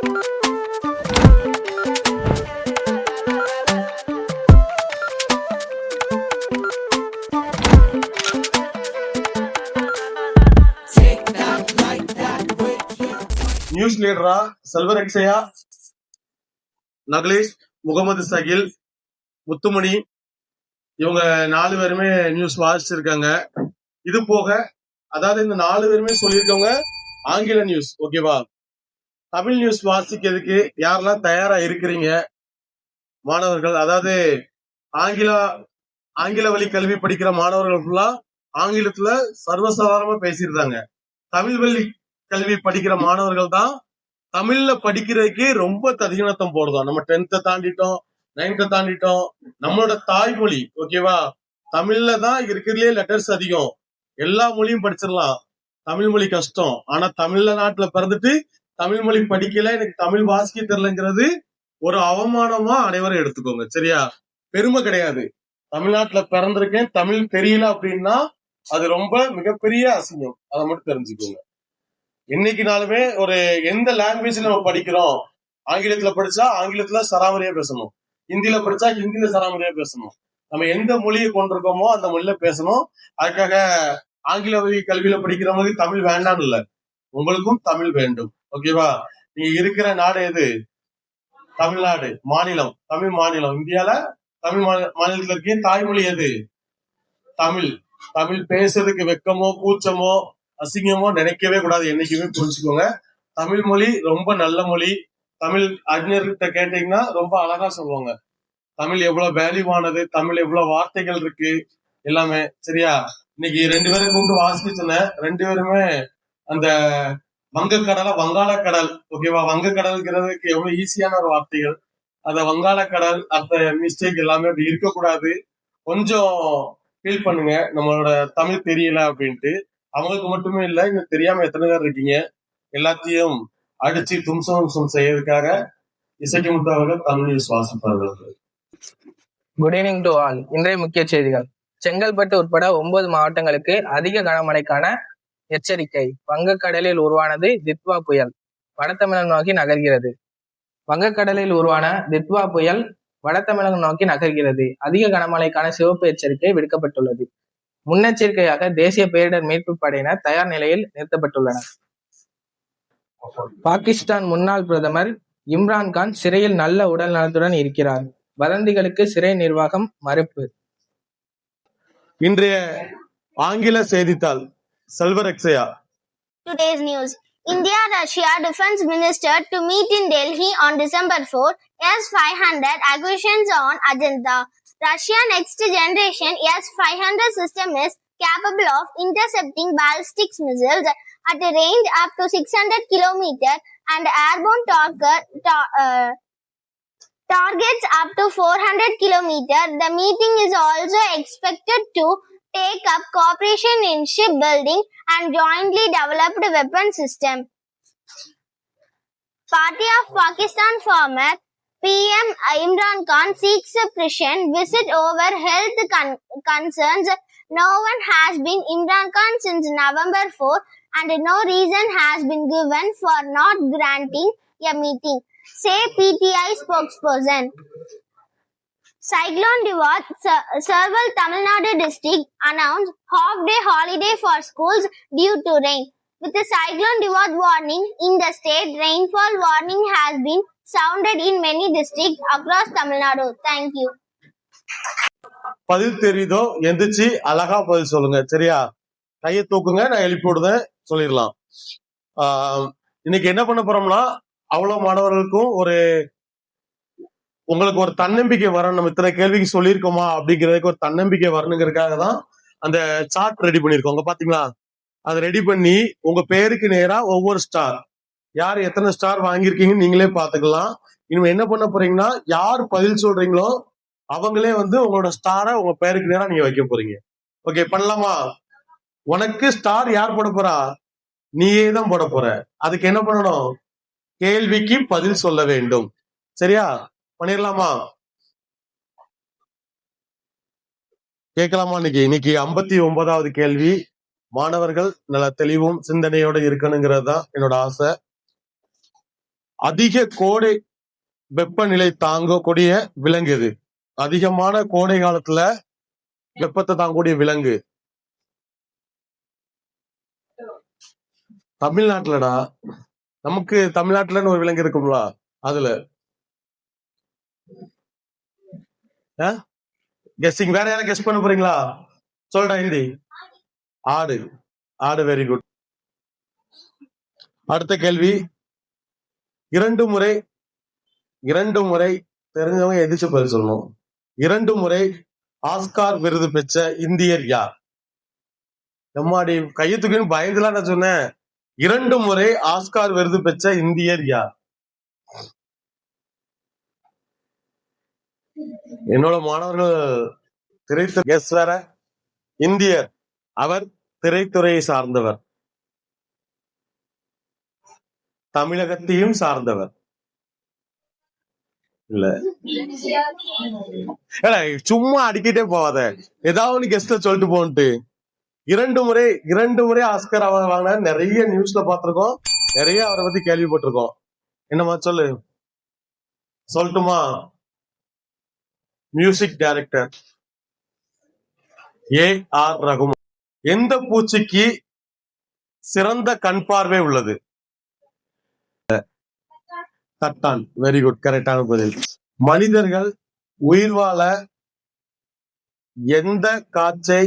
News லீடரா செல்வர் எக்ஸையா, நகலேஷ், முகமது சகில், முத்துமணி இவங்க 4 பேருமே நியூஸ் வாசிச்சிருக்காங்க. இது போக அதாவது இந்த 4 பேருமே சொல்லியிருக்கவங்க ஆங்கில நியூஸ். ஓகேவா? தமிழ் நியூஸ் வாசிக்கிறதுக்கு யாரெல்லாம் தயாரா இருக்கிறீங்க மாணவர்கள்? அதாவது ஆங்கில வழி கல்வி படிக்கிற மாணவர்கள் ஃபுல்லா ஆங்கிலத்துல சர்வசாதாரணமா பேசியிருந்தாங்க. தமிழ் வழி கல்வி படிக்கிற மாணவர்கள் தான் தமிழ்ல படிக்கிறதுக்கு ரொம்ப ததிகணத்தம் போடுறோம். நம்ம 10th தாண்டிட்டோம், 9th தாண்டிட்டோம். நம்மளோட தாய்மொழி ஓகேவா? தமிழ்ல தான் இருக்கிறதுலே லெட்டர்ஸ் அதிகம். எல்லா மொழியும் படிச்சிடலாம். தமிழ் மொழி கஷ்டம். ஆனா தமிழ்ல நாட்டுல பிறந்துட்டு தமிழ் மொழி படிக்கல, எனக்கு தமிழ் வாசிக்க தெரியலங்கிறது ஒரு அவமானமா அனைவரும் எடுத்துக்கோங்க. சரியா? பெருமை கிடையாது. தமிழ்நாட்டுல பிறந்திருக்கேன், தமிழ் தெரியல அப்படின்னா அது ரொம்ப மிகப்பெரிய அசிங்கம். அதை மட்டும் தெரிஞ்சுக்கோங்க. என்னைக்குனாலுமே ஒரு எந்த லாங்குவேஜ்ல நம்ம படிக்கிறோம், ஆங்கிலத்துல படிச்சா ஆங்கிலத்துல சராமரியா பேசணும், ஹிந்தியில படிச்சா ஹிந்தியில சராமரியா பேசணும். நம்ம எந்த மொழியை கொண்டிருக்கோமோ அந்த மொழியில பேசணும். அதுக்காக ஆங்கில வழி கல்வியில படிக்கிறவங்களுக்கு தமிழ் வேண்டாம்னு இல்ல, உங்களுக்கும் தமிழ் வேண்டும். ஓகேவா? நீங்க இருக்கிற நாடு எது? தமிழ்நாடு மாநிலம், தமிழ் மாநிலம். இந்தியால தமிழ் மாநிலத்துல இருக்க தாய்மொழி எது? தமிழ். தமிழ் பேசுறதுக்கு வெக்கமோ கூச்சமோ அசிங்கமோ நினைக்கவே கூடாது. என்னைக்குமே புரிஞ்சுக்கோங்க. தமிழ் மொழி ரொம்ப நல்ல மொழி. தமிழ் அறிஞர்கிட்ட கேட்டீங்கன்னா ரொம்ப அழகா சொல்லுவாங்க தமிழ் எவ்வளவு வேல்யூவானது, தமிழ் எவ்வளவு வார்த்தைகள் இருக்கு எல்லாமே. சரியா? இன்னைக்கு 2 பேரும் கூப்பிட்டு வாசிக்க சொன்னேன். 2 பேருமே அந்த வங்கக்கடலை வங்காளக்கடல். ஓகேவா? வங்கக்கடல்ங்கிறதுக்கு எவ்வளவு ஈஸியான ஒரு வார்த்தைகள். அந்த வங்காளக்கடல் அந்த மிஸ்டேக் எல்லாமே அப்படி இருக்கக்கூடாது. கொஞ்சம் ஃபீல் பண்ணுங்க நம்மளோட தமிழ் தெரியல அப்படின்ட்டு. அவங்களுக்கு மட்டுமே இல்ல, இன்னும் தெரியாம எத்தனை பேர் இருக்கீங்க. எல்லாத்தையும் அடிச்சு தும்சம் செய்யறதுக்காக இசைக்கு முத்து அவர்கள் தமிழ் நியூஸ் வாசிப்பார்கள். Good evening to all. இன்றைய முக்கிய செய்திகள். செங்கல்பட்டு உட்பட 9 மாவட்டங்களுக்கு அதிக கனமழைக்கான எச்சரிக்கை. வங்கக்கடலில் உருவானது தித்வா புயல், வடதமிழகம் நோக்கி நகர்கிறது. வங்கக்கடலில் உருவான தித்வா புயல் வடதமிழகம் நோக்கி நகர்கிறது. அதிக கனமழைக்கான சிவப்பு எச்சரிக்கை விடுக்கப்பட்டுள்ளது. முன்னெச்சரிக்கையாக தேசிய பேரிடர் மீட்பு படையினர் தயார் நிலையில் நிறுத்தப்பட்டுள்ளனர். பாகிஸ்தான் முன்னாள் பிரதமர் இம்ரான்கான் சிறையில் நல்ல உடல் நலத்துடன் இருக்கிறார். வதந்திகளுக்கு சிறை நிர்வாகம் மறுப்பு. இன்றைய ஆங்கில செய்தித்தாள் செல்வர் எக்ஸையா. Today's news. India-Russia Defense Minister to meet in Delhi on December 4. S-500 acquisitions on agenda. Russia Next Generation S-500 system is capable of intercepting ballistic missiles at a range up to 600 km and airborne targets up to 400 km. The meeting is also expected to take up cooperation in shipbuilding and jointly developed weapon system. Party of Pakistan former PM Imran Khan seeks a prescient visit over health concerns. No one has been Imran Khan since November 4 and no reason has been given for not granting a meeting, say PTI spokesperson. Cyclone Diwat, several Tamil Nadu districts announced half-day holiday for schools due to rain. With the Cyclone Diwat warning in the state, rainfall warning has been sounded in many districts across Tamil Nadu. Thank you. பதில் தெரியுதோ எந்திரிச்சு அழகா பதில் சொல்லுங்க. சரியா? கையை தூக்குங்க, நான் எழுப்பி விடுதேன், சொல்லிடலாம். இன்னைக்கு என்ன பண்ண போறோம்னா, அவ்வளவு மாணவர்களுக்கும் உங்களுக்கு ஒரு தன்னம்பிக்கை வரணும். நம்ம இத்தனை கேள்விக்கு சொல்லியிருக்கோமா அப்படிங்கிறதுக்கு ஒரு தன்னம்பிக்கை வரணுங்கிறதுக்காக தான் அந்த சார்ட் ரெடி பண்ணிருக்கோம். பாத்தீங்களா? அதை ரெடி பண்ணி உங்க பேருக்கு நேரா ஒவ்வொரு ஸ்டார், யார் எத்தனை ஸ்டார் வாங்கியிருக்கீங்கன்னு நீங்களே பாத்துக்கலாம். இனிமே என்ன பண்ண போறீங்கன்னா, யார் பதில் சொல்றீங்களோ அவங்களே உங்களோட ஸ்டாரை உங்க பேருக்கு நேரா நீங்க வைக்க போறீங்க. ஓகே, பண்ணலாமா? உனக்கு ஸ்டார் யார் போட போறா? நீயே தான் போட போற. அதுக்கு என்ன பண்ணணும்? கேள்விக்கு பதில் சொல்ல வேண்டும். சரியா? பண்ணிடலாமா? கேட்கலாமா? இன்னைக்கு 59வது கேள்வி. மாணவர்கள் நல்ல தெளிவும் சிந்தனையோட இருக்கணுங்கிறது தான் என்னோட ஆசை. அதிக கோடை வெப்பநிலை தாங்கக்கூடிய விலங்கு எது? அதிகமான கோடை காலத்துல வெப்பத்தை தாங்கக்கூடிய விலங்கு தமிழ்நாட்டுலடா. நமக்கு தமிழ்நாட்டுலன்னு ஒரு விலங்கு இருக்கும்ல, அதுல கெஸ்டிங். வேற யாரும் கெஸ்ட் பண்ண போறீங்களா? சொல்றா ஹிந்தி. ஆடு. ஆடு, வெரி குட். அடுத்த கேள்வி. இரண்டு முறை தெரிஞ்சவங்க எதிர்த்து பதில் சொல்லணும். 2 முறை ஆஸ்கார் விருது பெற்ற இந்தியர் யார்? நம்மாடி கையத்துக்குன்னு பயந்துலாம் நான் சொன்னேன். 2 முறை ஆஸ்கார் விருது பெற்ற இந்தியர் யார்? என்னோட மாணவர்கள் திரைத்துறை கெஸ் வேற. இந்தியர், அவர் திரைத்துறையை சார்ந்தவர், தமிழகத்தையும் சார்ந்தவர். இல்ல சும்மா அடிக்கிட்டே போவாத, ஏதாவது கெஸ்ட்ல சொல்லிட்டு போன்ட்டு. 2 முறை ஆஸ்கர் அவர் வாங்கின நிறைய நியூஸ்ல பாத்திருக்கோம், நிறைய அவரை பத்தி கேள்விப்பட்டிருக்கோம். என்னமா சொல்லு, சொல்லட்டுமா? Music director A.R. ரகுமான். எந்த பூச்சிக்கு சிறந்த கண் பார்வை உள்ளது? தட்டான். வெரி குட், கரெக்டான பதில். மனிதர்கள் உயிர் வாழ எந்த காற்றை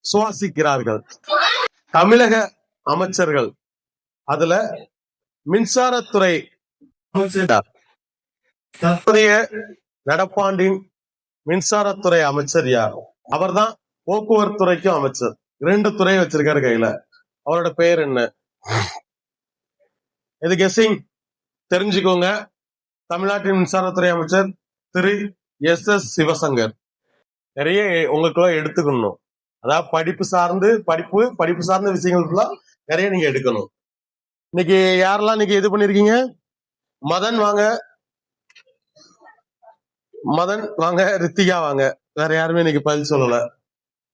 சுவாசிக்கிறார்கள்? தமிழக அமைச்சர்கள், அதுல மின்சாரத்துறை அமைச்சர், தற்போதைய நடப்பாண்டின் மின்சாரத்துறை அமைச்சர் யார்? அவர்தான் போக்குவரத்து துறைக்கும் அமைச்சர். 2 துறை வச்சிருக்காரு கையில. அவரோட பெயர் என்ன? இது கெஸ்ஸிங், தெரிஞ்சுக்கோங்க. தமிழ்நாட்டின் மின்சாரத்துறை அமைச்சர் திரு S.S. சிவசங்கர். நிறைய உங்களுக்குள்ள எடுத்துக்கணும். அதாவது படிப்பு சார்ந்த விஷயங்களுக்குலாம் நிறைய நீங்க எடுக்கணும். இன்னைக்கு யாரெல்லாம் இன்னைக்கு இது பண்ணிருக்கீங்க? மதன் வாங்க, ரித்திகா வாங்க. வேற யாருமே இன்னைக்கு பதில் சொல்லல.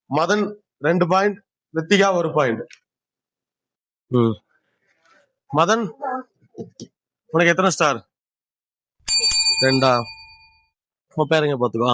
Madan 2 point, Rithika 1 point. மதன், உனக்கு எத்தனை ஸ்டார்? 2. பேருங்க பாத்துக்கோ.